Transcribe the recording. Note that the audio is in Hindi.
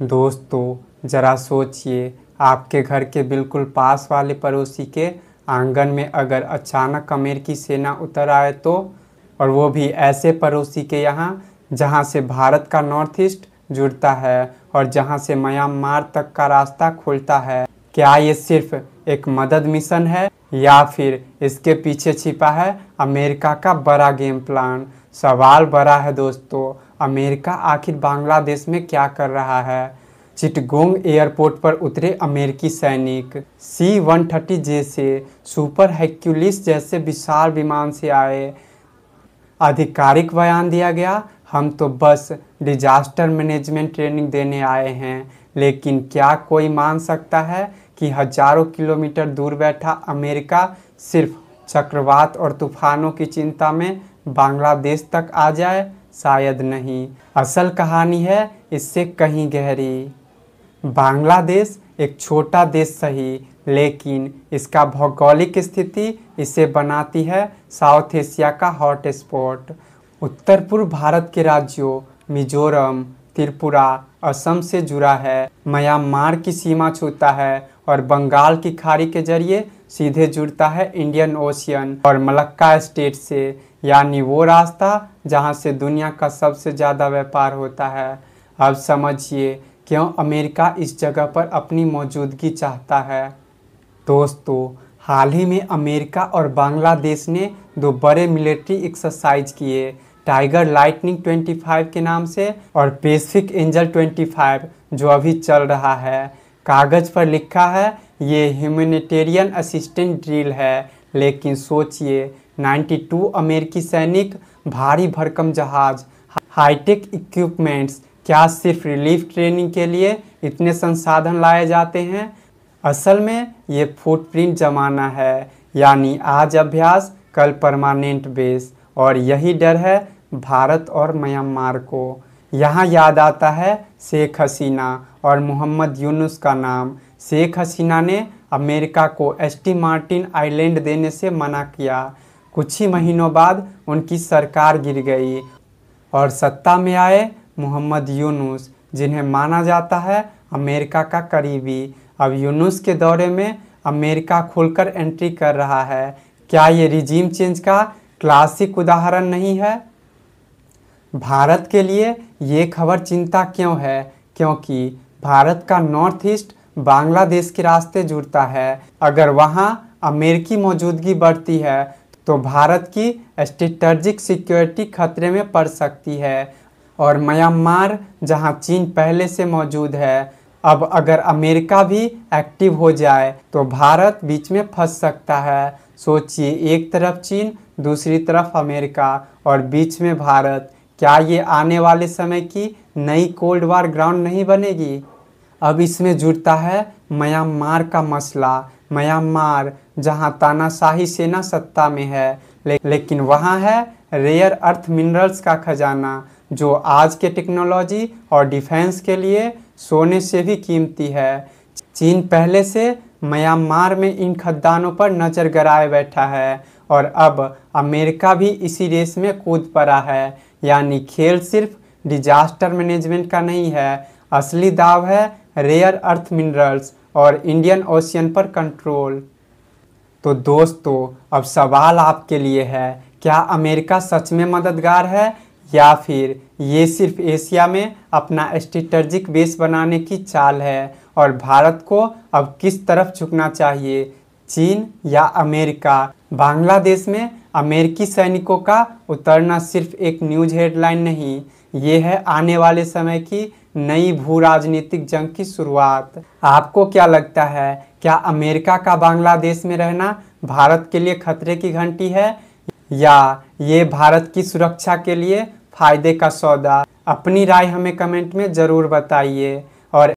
दोस्तों ज़रा सोचिए, आपके घर के बिल्कुल पास वाले पड़ोसी के आंगन में अगर अचानक अमेरिकी सेना उतर आए तो, और वो भी ऐसे पड़ोसी के यहाँ जहाँ से भारत का नॉर्थ ईस्ट जुड़ता है और जहाँ से म्यांमार तक का रास्ता खुलता है। क्या ये सिर्फ एक मदद मिशन है या फिर इसके पीछे छिपा है अमेरिका का बड़ा गेम प्लान? सवाल बड़ा है दोस्तों। अमेरिका आखिर बांग्लादेश में क्या कर रहा है? चिटगोंग एयरपोर्ट पर उतरे अमेरिकी सैनिक C-130J से सुपर hercules जैसे विशाल विमान से आए। आधिकारिक बयान दिया गया, हम तो बस डिजास्टर मैनेजमेंट ट्रेनिंग देने आए हैं। लेकिन क्या कोई मान सकता है कि हजारों किलोमीटर दूर बैठा अमेरिका सिर्फ चक्रवात और तूफानों की चिंता में बांग्लादेश तक आ जाए? शायद नहीं। असल कहानी है इससे कहीं गहरी। बांग्लादेश एक छोटा देश सही, लेकिन इसका भौगोलिक स्थिति इसे बनाती है साउथ एशिया का हॉट स्पॉट। उत्तर पूर्व भारत के राज्यों मिजोरम, त्रिपुरा, असम से जुड़ा है, म्यांमार की सीमा छूता है और बंगाल की खाड़ी के जरिए सीधे जुड़ता है इंडियन ओशियन और मलक्का स्टेट से, यानी वो रास्ता जहां से दुनिया का सबसे ज़्यादा व्यापार होता है। अब समझिए क्यों अमेरिका इस जगह पर अपनी मौजूदगी चाहता है। दोस्तों, हाल ही में अमेरिका और बांग्लादेश ने दो बड़े मिलिट्री एक्सरसाइज किए, टाइगर लाइटनिंग 25 के नाम से और पैसिफिक एंजल 25 जो अभी चल रहा है। कागज़ पर लिखा है ये ह्यूमैनिटेरियन असिस्टेंट ड्रिल है, लेकिन सोचिए 92 अमेरिकी सैनिक, भारी भरकम जहाज, हाईटेक इक्विपमेंट्स, क्या सिर्फ रिलीफ ट्रेनिंग के लिए इतने संसाधन लाए जाते हैं? असल में ये फुटप्रिंट ज़माना है, यानी आज अभ्यास कल परमानेंट बेस। और यही डर है भारत और म्यांमार को। यहाँ याद आता है शेख हसीना और मोहम्मद यूनुस का नाम। शेख हसीना ने अमेरिका को st मार्टिन आइलैंड देने से मना किया। कुछ ही महीनों बाद उनकी सरकार गिर गई और सत्ता में आए मोहम्मद यूनुस, जिन्हें माना जाता है अमेरिका का करीबी। अब यूनुस के दौरे में अमेरिका खुलकर एंट्री कर रहा है। क्या ये रिजीम चेंज का क्लासिक उदाहरण नहीं है? भारत के लिए ये खबर चिंता क्यों है? क्योंकि भारत का नॉर्थ ईस्ट बांग्लादेश के रास्ते जुड़ता है। अगर वहाँ अमेरिकी मौजूदगी बढ़ती है तो भारत की स्ट्रेटेजिक सिक्योरिटी खतरे में पड़ सकती है। और म्यांमार, जहाँ चीन पहले से मौजूद है, अब अगर अमेरिका भी एक्टिव हो जाए तो भारत बीच में फंस सकता है। सोचिए, एक तरफ चीन, दूसरी तरफ अमेरिका और बीच में भारत। क्या ये आने वाले समय की नई कोल्ड वार ग्राउंड नहीं बनेगी? अब इसमें जुड़ता है म्यांमार का मसला। म्यांमार, जहां तानाशाही सेना सत्ता में है, लेकिन वहां है रेयर अर्थ मिनरल्स का खजाना, जो आज के टेक्नोलॉजी और डिफेंस के लिए सोने से भी कीमती है। चीन पहले से म्यांमार में इन खदानों पर नज़र गड़ाए बैठा है और अब अमेरिका भी इसी रेस में कूद पड़ा है। यानी खेल सिर्फ डिजास्टर मैनेजमेंट का नहीं है, असली दाव है रेयर अर्थ मिनरल्स और इंडियन ओशियन पर कंट्रोल। तो दोस्तों, अब सवाल आपके लिए है, क्या अमेरिका सच में मददगार है या फिर ये सिर्फ एशिया में अपना स्ट्रेटेजिक बेस बनाने की चाल है? और भारत को अब किस तरफ झुकना चाहिए, चीन या अमेरिका? बांग्लादेश में अमेरिकी सैनिकों का उतरना सिर्फ एक न्यूज़ हेडलाइन नहीं, ये है आने वाले समय की नई भू राजनीतिक जंग की शुरुआत। आपको क्या लगता है, क्या अमेरिका का बांग्लादेश में रहना भारत के लिए खतरे की घंटी है या ये भारत की सुरक्षा के लिए फायदे का सौदा? अपनी राय हमें कमेंट में ज़रूर बताइए।